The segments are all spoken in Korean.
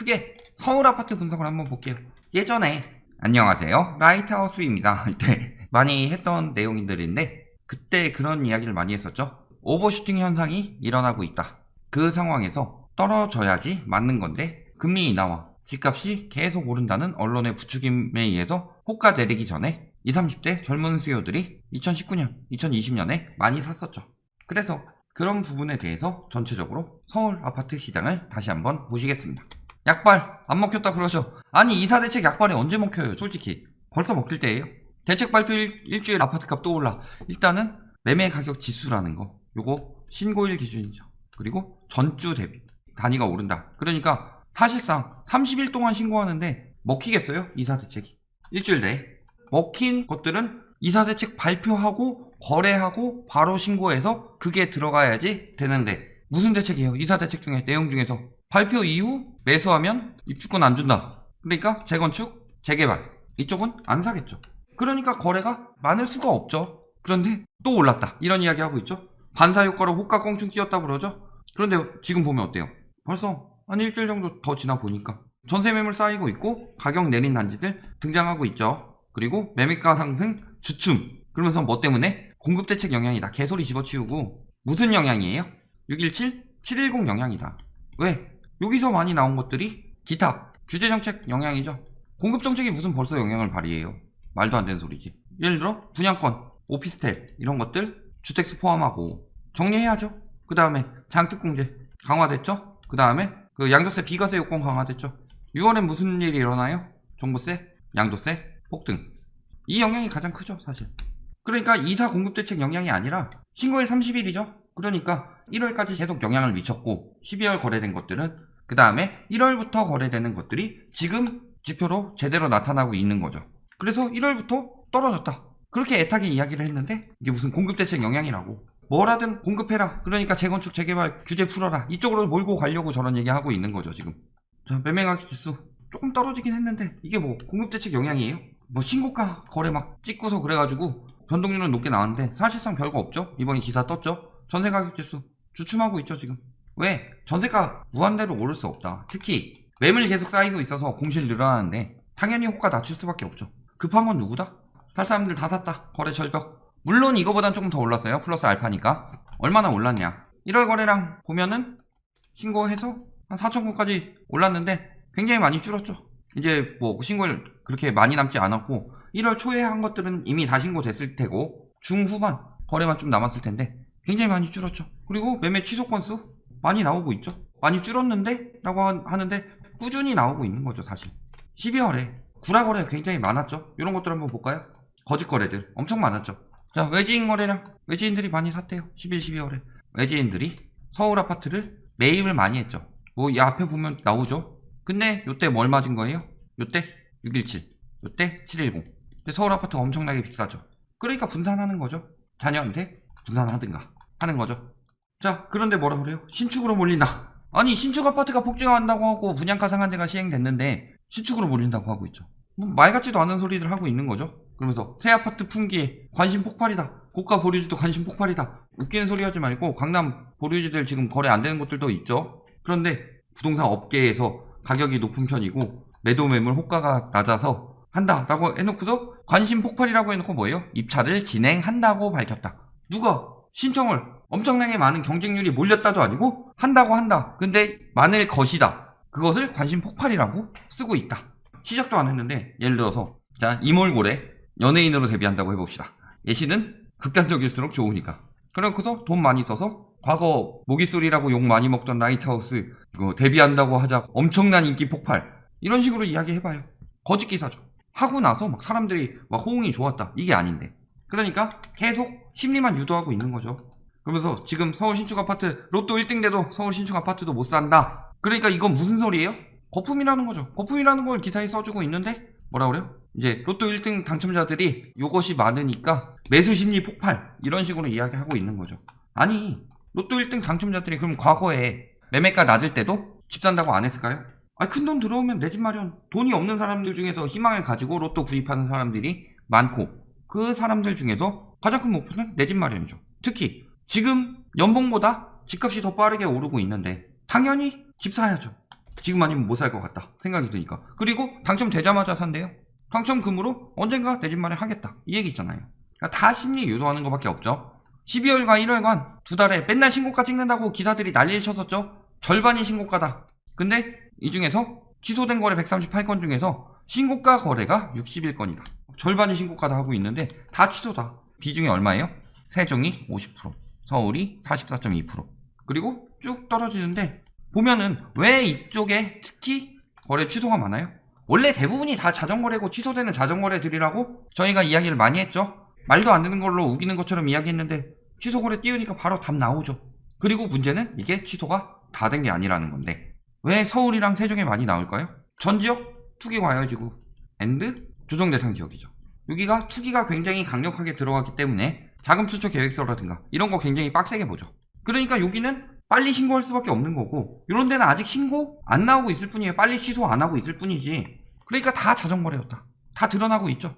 크게 서울 아파트 분석을 한번 볼게요. 예전에 안녕하세요, 라이트하우스입니다 할 때 많이 했던 내용들인데, 그때 그런 이야기를 많이 했었죠. 오버슈팅 현상이 일어나고 있다. 그 상황에서 떨어져야지 맞는 건데 금리 인하와 집값이 계속 오른다는 언론의 부추김에 의해서 호가 내리기 전에 20, 30대 젊은 수요들이 2019년, 2020년에 많이 샀었죠. 그래서 그런 부분에 대해서 전체적으로 서울 아파트 시장을 다시 한번 보시겠습니다. 약발 안 먹혔다 그러죠. 아니, 이사대책 약발이 언제 먹혀요? 솔직히 벌써 먹힐 때예요. 대책 발표 일주일 아파트값 또 올라. 일단은 매매 가격 지수라는 거, 요거 신고일 기준이죠. 그리고 전주 대비 단위가 오른다. 그러니까 사실상 30일 동안 신고하는데 먹히겠어요? 이사대책이 일주일 내에. 먹힌 것들은 이사대책 발표하고 거래하고 바로 신고해서 그게 들어가야지 되는데, 무슨 대책이에요? 이사대책 중에 내용 중에서 발표 이후 매수하면 입주권 안 준다. 그러니까 재건축, 재개발 이쪽은 안 사겠죠. 그러니까 거래가 많을 수가 없죠. 그런데 또 올랐다, 이런 이야기 하고 있죠. 반사효과로 호가 껑충 뛰었다 그러죠. 그런데 지금 보면 어때요? 벌써 한 일주일 정도 더 지나 보니까 전세 매물 쌓이고 있고 가격 내린 단지들 등장하고 있죠. 그리고 매매가 상승 주춤. 그러면서 뭐 때문에? 공급대책 영향이다. 개소리 집어치우고. 무슨 영향이에요? 617, 710 영향이다. 왜? 여기서 많이 나온 것들이 기타 규제정책 영향이죠. 공급정책이 무슨 벌써 영향을 발휘해요? 말도 안 되는 소리지. 예를 들어 분양권, 오피스텔 이런 것들 주택수 포함하고 정리해야죠. 그 다음에 장특공제 강화됐죠. 그 다음에 그 양도세 비과세 요건 강화됐죠. 6월엔 무슨 일이 일어나요? 종부세, 양도세 폭등. 이 영향이 가장 크죠, 사실. 그러니까 이사 공급대책 영향이 아니라 신고일 30일이죠. 그러니까 1월까지 계속 영향을 미쳤고 12월 거래된 것들은 그 다음에 1월부터 거래되는 것들이 지금 지표로 제대로 나타나고 있는 거죠. 그래서 1월부터 떨어졌다. 그렇게 애타게 이야기를 했는데 이게 무슨 공급대책 영향이라고. 뭐라든 공급해라. 그러니까 재건축, 재개발 규제 풀어라. 이쪽으로 몰고 가려고 저런 얘기하고 있는 거죠, 지금. 자, 매매가격 지수 조금 떨어지긴 했는데 이게 뭐 공급대책 영향이에요? 뭐 신고가 거래 막 찍고서 그래가지고 변동률은 높게 나왔는데 사실상 별거 없죠. 이번에 기사 떴죠. 전세가격 지수 주춤하고 있죠, 지금. 왜? 전세가 무한대로 오를 수 없다. 특히 매물 계속 쌓이고 있어서 공실 늘어나는데 당연히 호가 낮출 수밖에 없죠. 급한 건 누구다? 살 사람들 다 샀다. 거래 절벽. 물론 이거보단 조금 더 올랐어요. 플러스 알파니까. 얼마나 올랐냐? 1월 거래량 보면은 신고해서 한 4,000건까지 올랐는데 굉장히 많이 줄었죠. 이제 뭐 신고를 그렇게 많이 남지 않았고 1월 초에 한 것들은 이미 다 신고됐을 테고 중후반 거래만 좀 남았을 텐데 굉장히 많이 줄었죠. 그리고 매매 취소 건수 많이 나오고 있죠. 많이 줄었는데 라고 하는데 꾸준히 나오고 있는 거죠, 사실. 12월에 구라 거래가 굉장히 많았죠. 이런 것들 한번 볼까요? 거짓 거래들 엄청 많았죠. 자, 외지인 거래량, 외지인들이 많이 샀대요. 11, 12월에 외지인들이 서울 아파트를 매입을 많이 했죠. 뭐 이 앞에 보면 나오죠. 근데 요때 뭘 맞은 거예요? 요때 617, 요때 710. 근데 서울 아파트가 엄청나게 비싸죠. 그러니까 분산하는 거죠. 자녀한테 분산하든가 하는 거죠. 자, 그런데 뭐라 그래요? 신축으로 몰린다. 아니, 신축 아파트가 폭증한다고 하고 분양가 상한제가 시행됐는데 신축으로 몰린다고 하고 있죠. 뭐 말 같지도 않은 소리들 하고 있는 거죠. 그러면서 새 아파트 품기에 관심 폭발이다. 고가 보류지도 관심 폭발이다. 웃기는 소리 하지 말고 강남 보류지들 지금 거래 안 되는 곳들도 있죠. 그런데 부동산 업계에서 가격이 높은 편이고 매도 매물 호가가 낮아서 한다라고 해놓고서 관심 폭발이라고 해놓고 뭐예요? 입찰을 진행한다고 밝혔다. 누가 신청을 엄청나게 많은 경쟁률이 몰렸다도 아니고 한다고 한다. 근데 많을 것이다. 그것을 관심 폭발이라고 쓰고 있다. 시작도 안 했는데 예를 들어서 자, 이몰고래 연예인으로 데뷔한다고 해봅시다. 예시는 극단적일수록 좋으니까. 그래서 돈 많이 써서 과거 모기소리라고 욕 많이 먹던 라이트하우스 이거 데뷔한다고 하자 엄청난 인기 폭발, 이런 식으로 이야기해봐요. 거짓 기사죠. 하고 나서 막 사람들이 막 호응이 좋았다, 이게 아닌데. 그러니까 계속 심리만 유도하고 있는 거죠. 그러면서 지금 서울 신축 아파트 로또 1등 돼도 서울 신축 아파트도 못 산다. 그러니까 이건 무슨 소리예요? 거품이라는 거죠. 거품이라는 걸 기사에 써주고 있는데 뭐라 그래요? 이제 로또 1등 당첨자들이 요것이 많으니까 매수 심리 폭발, 이런 식으로 이야기하고 있는 거죠. 아니, 로또 1등 당첨자들이 그럼 과거에 매매가 낮을 때도 집 산다고 안 했을까요? 아니, 큰돈 들어오면 내 집 마련. 돈이 없는 사람들 중에서 희망을 가지고 로또 구입하는 사람들이 많고 그 사람들 중에서 가장 큰 목표는 내 집 마련이죠. 특히 지금 연봉보다 집값이 더 빠르게 오르고 있는데 당연히 집 사야죠. 지금 아니면 못 살 것 같다 생각이 드니까. 그리고 당첨되자마자 산대요. 당첨금으로 언젠가 내 집 마련 하겠다 이 얘기 있잖아요. 그러니까 다 심리 유도하는 것밖에 없죠. 12월과 1월간 두 달에 맨날 신고가 찍는다고 기사들이 난리를 쳤었죠. 절반이 신고가다. 근데 이 중에서 취소된 거래 138건 중에서 신고가 거래가 61건이다. 절반이 신고가다 하고 있는데 다 취소다. 비중이 얼마예요? 세종이 50%, 서울이 44.2%. 그리고 쭉 떨어지는데 보면은 왜 이쪽에 특히 거래 취소가 많아요? 원래 대부분이 다 자전거래고 취소되는 자전거래들이라고 저희가 이야기를 많이 했죠. 말도 안 되는 걸로 우기는 것처럼 이야기했는데 취소 거래 띄우니까 바로 답 나오죠. 그리고 문제는 이게 취소가 다 된 게 아니라는 건데 왜 서울이랑 세종에 많이 나올까요? 전 지역 투기 과열지구 앤드 조정 대상 지역이죠. 여기가 투기가 굉장히 강력하게 들어가기 때문에 자금 출처 계획서라든가 이런 거 굉장히 빡세게 보죠. 그러니까 여기는 빨리 신고할 수밖에 없는 거고 이런 데는 아직 신고 안 나오고 있을 뿐이에요. 빨리 취소 안 하고 있을 뿐이지. 그러니까 다 자전거래였다. 다 드러나고 있죠.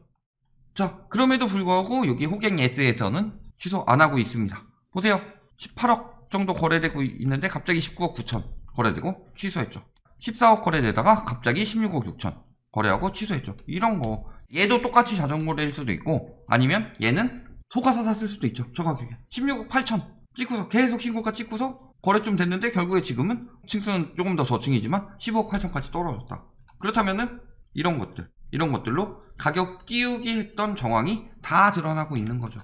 자, 그럼에도 불구하고 여기 호갱 S에서는 취소 안 하고 있습니다. 보세요. 18억 정도 거래되고 있는데 갑자기 19억 9천 거래되고 취소했죠. 14억 거래되다가 갑자기 16억 6천 거래하고 취소했죠. 이런 거 얘도 똑같이 자전거래일 수도 있고 아니면 얘는 속아서 샀을 수도 있죠. 저 가격에 16억 8천 찍고서 계속 신고가 찍고서 거래 좀 됐는데 결국에 지금은 층수는 조금 더 저층이지만 15억 8천까지 떨어졌다. 그렇다면은 이런 것들로 가격 띄우기 했던 정황이 다 드러나고 있는 거죠.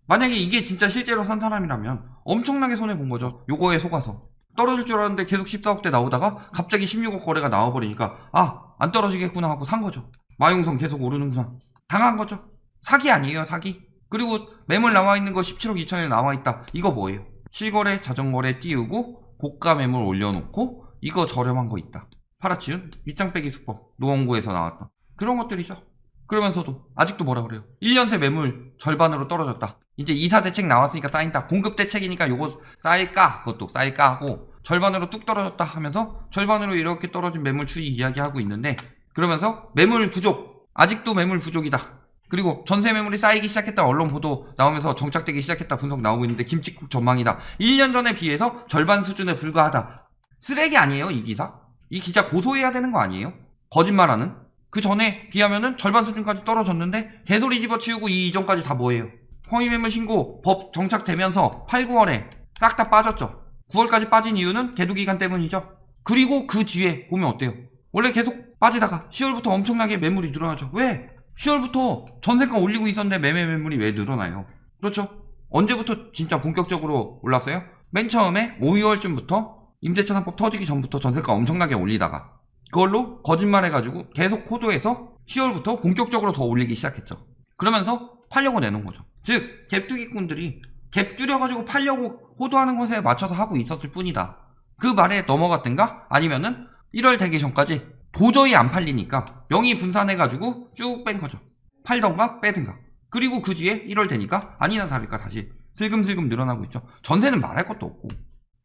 만약에 이게 진짜 실제로 산 사람이라면 엄청나게 손해본 거죠. 요거에 속아서 떨어질 줄 알았는데 계속 14억대 나오다가 갑자기 16억 거래가 나와버리니까 안 떨어지겠구나 하고 산 거죠. 마용성 계속 오르는구나. 당한 거죠. 사기 아니에요, 사기. 그리고 매물 나와있는 거 17억 2천에 나와있다. 이거 뭐예요? 실거래 자전거래 띄우고 고가 매물 올려놓고 이거 저렴한 거 있다. 팔아치운 밑장 빼기 수법 노원구에서 나왔던 그런 것들이죠. 그러면서도 아직도 뭐라 그래요? 1년 새 매물 절반으로 떨어졌다. 이제 이사 대책 나왔으니까 쌓인다. 공급 대책이니까 요거 쌓일까? 그것도 쌓일까 하고 절반으로 뚝 떨어졌다 하면서 절반으로 이렇게 떨어진 매물 추이 이야기하고 있는데 그러면서 매물 부족 아직도 매물 부족이다. 그리고 전세 매물이 쌓이기 시작했다 언론 보도 나오면서 정착되기 시작했다 분석 나오고 있는데 김칫국 전망이다. 1년 전에 비해서 절반 수준에 불과하다. 쓰레기 아니에요 이 기사? 이 기자 고소해야 되는 거 아니에요? 거짓말하는? 그 전에 비하면은 절반 수준까지 떨어졌는데 개소리 집어치우고 이 이전까지 다 뭐예요? 허위매물 신고 법 정착되면서 8, 9월에 싹 다 빠졌죠. 9월까지 빠진 이유는 계도기간 때문이죠. 그리고 그 뒤에 보면 어때요? 원래 계속 빠지다가 10월부터 엄청나게 매물이 늘어나죠. 왜? 10월부터 전세가 올리고 있었는데 매물이 왜 늘어나요? 그렇죠? 언제부터 진짜 본격적으로 올랐어요? 맨 처음에 5, 6월쯤부터 임대차 3법 터지기 전부터 전세가 엄청나게 올리다가 그걸로 거짓말해가지고 계속 호도해서 10월부터 본격적으로 더 올리기 시작했죠. 그러면서 팔려고 내놓은 거죠. 즉 갭투기꾼들이 갭 줄여가지고 팔려고 호도하는 것에 맞춰서 하고 있었을 뿐이다. 그 말에 넘어갔든가 아니면은 1월 되기 전까지 도저히 안 팔리니까 명의 분산해가지고 쭉 뺀 거죠. 팔던가 빼든가. 그리고 그 뒤에 1월 되니까 아니나 다를까 다시 슬금슬금 늘어나고 있죠. 전세는 말할 것도 없고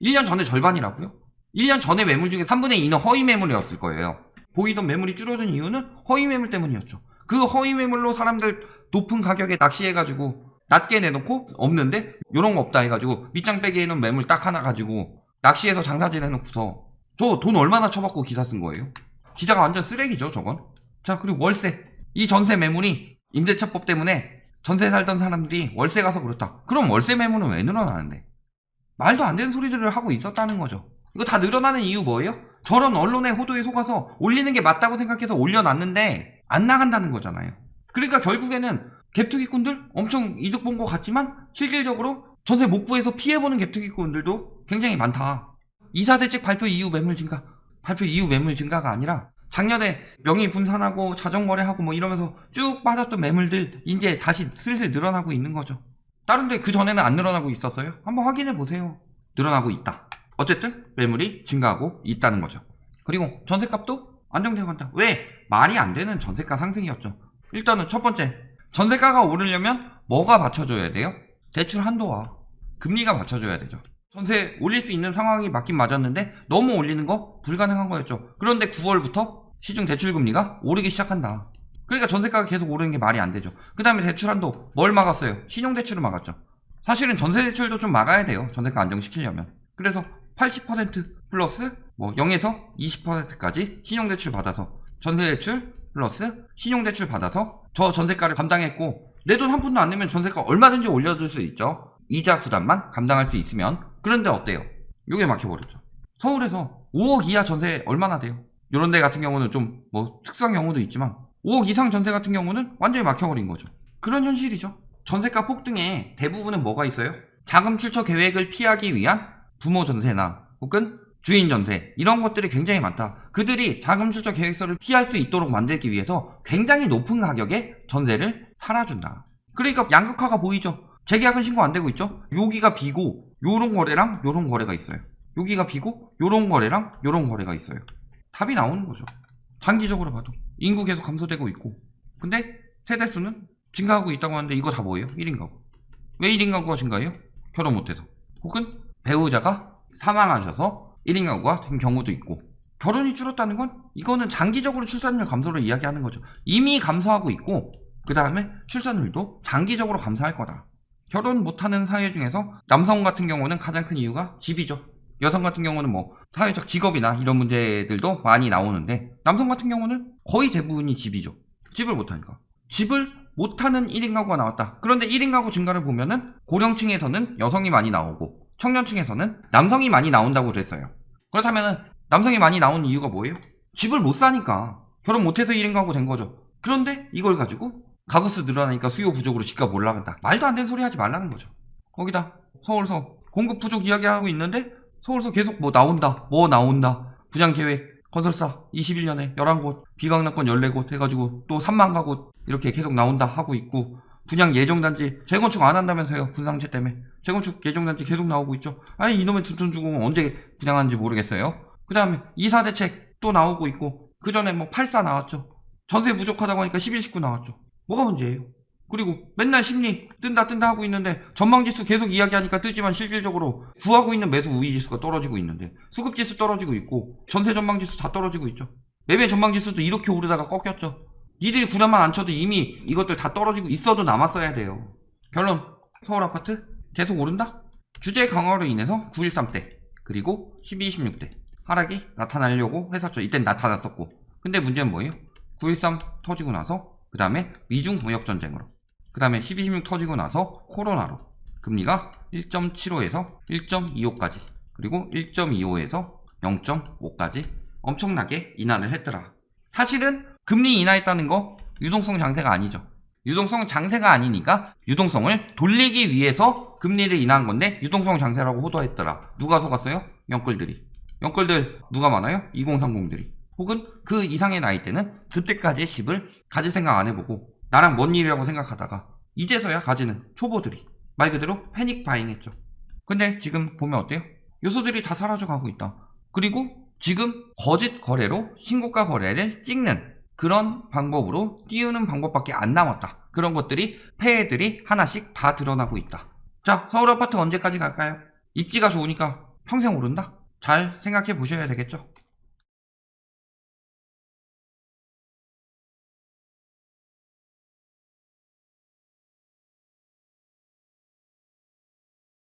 1년 전에 절반이라고요? 1년 전에 매물 중에 3분의 2는 허위 매물이었을 거예요. 보이던 매물이 줄어든 이유는 허위 매물 때문이었죠. 그 허위 매물로 사람들 높은 가격에 낚시해가지고 낮게 내놓고 없는데 요런 거 없다 해가지고 밑장 빼기 해놓은 매물 딱 하나 가지고 낚시해서 장사질 해놓고서 저 돈 얼마나 쳐받고 기사 쓴 거예요? 기자가 완전 쓰레기죠 저건. 자 그리고 월세 이 전세 매물이 임대차법 때문에 전세 살던 사람들이 월세 가서 그렇다. 그럼 월세 매물은 왜 늘어나는데? 말도 안 되는 소리들을 하고 있었다는 거죠. 이거 다 늘어나는 이유 뭐예요? 저런 언론의 호도에 속아서 올리는 게 맞다고 생각해서 올려놨는데 안 나간다는 거잖아요. 그러니까 결국에는 갭투기꾼들 엄청 이득 본 것 같지만 실질적으로 전세 못 구해서 피해보는 갭투기꾼들도 굉장히 많다. 이사대책 발표 이후 매물 증가, 발표 이후 매물 증가가 아니라 작년에 명의 분산하고 자전거래하고 뭐 이러면서 쭉 빠졌던 매물들 이제 다시 슬슬 늘어나고 있는 거죠. 다른데 그 전에는 안 늘어나고 있었어요? 한번 확인해 보세요. 늘어나고 있다. 어쨌든 매물이 증가하고 있다는 거죠. 그리고 전세값도 안정되어 간다. 왜? 말이 안 되는 전세가 상승이었죠. 일단은 첫 번째, 전세가가 오르려면 뭐가 받쳐줘야 돼요? 대출 한도와 금리가 받쳐줘야 되죠. 전세 올릴 수 있는 상황이 맞긴 맞았는데 너무 올리는 거 불가능한 거였죠. 그런데 9월부터 시중 대출 금리가 오르기 시작한다. 그러니까 전세가가 계속 오르는 게 말이 안 되죠. 그 다음에 대출 한도 뭘 막았어요? 신용대출을 막았죠. 사실은 전세대출도 좀 막아야 돼요. 전세가 안정시키려면. 그래서 80% 플러스 뭐 0에서 20%까지 신용대출 받아서 전세대출 플러스 신용대출 받아서 저 전세가를 감당했고 내 돈 한 푼도 안 내면 전세가 얼마든지 올려줄 수 있죠. 이자 부담만 감당할 수 있으면. 그런데 어때요? 요게 막혀버렸죠. 서울에서 5억 이하 전세 얼마나 돼요? 요런 데 같은 경우는 좀 뭐 특수한 경우도 있지만 5억 이상 전세 같은 경우는 완전히 막혀버린 거죠. 그런 현실이죠. 전세가 폭등의 대부분은 뭐가 있어요? 자금 출처 계획을 피하기 위한 부모 전세나 혹은 주인 전세 이런 것들이 굉장히 많다. 그들이 자금 출처 계획서를 피할 수 있도록 만들기 위해서 굉장히 높은 가격에 전세를 살아준다. 그러니까 양극화가 보이죠. 재계약은 신고 안 되고 있죠. 여기가 비고 요런 거래랑 요런 거래가 있어요. 여기가 비고 요런 거래랑 요런 거래가 있어요. 답이 나오는 거죠. 장기적으로 봐도 인구 계속 감소되고 있고 근데 세대수는 증가하고 있다고 하는데 이거 다 뭐예요? 1인 가구. 왜 1인 가구가 증가해요? 결혼 못해서 혹은 배우자가 사망하셔서 1인 가구가 된 경우도 있고 결혼이 줄었다는 건 이거는 장기적으로 출산율 감소를 이야기하는 거죠. 이미 감소하고 있고 그 다음에 출산율도 장기적으로 감소할 거다. 결혼 못하는 사회 중에서 남성 같은 경우는 가장 큰 이유가 집이죠. 여성 같은 경우는 뭐 사회적 직업이나 이런 문제들도 많이 나오는데 남성 같은 경우는 거의 대부분이 집이죠. 집을 못하니까. 집을 못하는 1인 가구가 나왔다. 그런데 1인 가구 증가를 보면은 고령층에서는 여성이 많이 나오고 청년층에서는 남성이 많이 나온다고 그랬어요. 그렇다면 남성이 많이 나온 이유가 뭐예요? 집을 못 사니까 결혼 못해서 1인 가구 된 거죠. 그런데 이걸 가지고 가구수 늘어나니까 수요 부족으로 집값 올라간다. 말도 안 되는 소리 하지 말라는 거죠. 거기다 서울서 공급 부족 이야기하고 있는데 서울서 계속 뭐 나온다. 분양계획 건설사 21년에 11곳 비강남권 14곳 해가지고 또 3만 가구 이렇게 계속 나온다 하고 있고 분양 예정단지 재건축 안 한다면서요. 분상채 때문에 재건축 예정단지 계속 나오고 있죠. 아니 이놈의 춘천주공은 언제 분양하는지 모르겠어요. 그 다음에 이사대책 또 나오고 있고 그 전에 뭐 84 나왔죠. 전세 부족하다고 하니까 1119 나왔죠. 뭐가 문제예요? 그리고 맨날 심리 뜬다 하고 있는데 전망지수 계속 이야기하니까 뜨지만 실질적으로 구하고 있는 매수 우위지수가 떨어지고 있는데 수급지수 떨어지고 있고 전세 전망지수 다 떨어지고 있죠. 매매 전망지수도 이렇게 오르다가 꺾였죠. 니들이 구라만 안 쳐도 이미 이것들 다 떨어지고 있어도 남았어야 돼요. 결론 서울 아파트 계속 오른다? 규제 강화로 인해서 913대 그리고 12, 16대 하락이 나타나려고 했었죠. 이땐 나타났었고 근데 문제는 뭐예요? 913 터지고 나서 그 다음에 미중 무역전쟁으로 그 다음에 12, 16 터지고 나서 코로나로 금리가 1.75에서 1.25까지 그리고 1.25에서 0.5까지 엄청나게 인하를 했더라. 사실은 금리 인하했다는 거 유동성 장세가 아니죠. 유동성 장세가 아니니까 유동성을 돌리기 위해서 금리를 인하한 건데 유동성 장세라고 호도했더라. 누가 속았어요? 영끌들이. 영끌들 누가 많아요? 2030들이. 혹은 그 이상의 나이대는 그때까지 집을 가질 생각 안 해보고 나랑 뭔 일이라고 생각하다가 이제서야 가지는 초보들이 말 그대로 패닉 바잉 했죠. 근데 지금 보면 어때요? 요소들이 다 사라져가고 있다. 그리고 지금 거짓 거래로 신고가 거래를 찍는 그런 방법으로 띄우는 방법밖에 안 남았다. 그런 것들이 폐해들이 하나씩 다 드러나고 있다. 자, 서울 아파트 언제까지 갈까요? 입지가 좋으니까 평생 오른다? 잘 생각해 보셔야 되겠죠.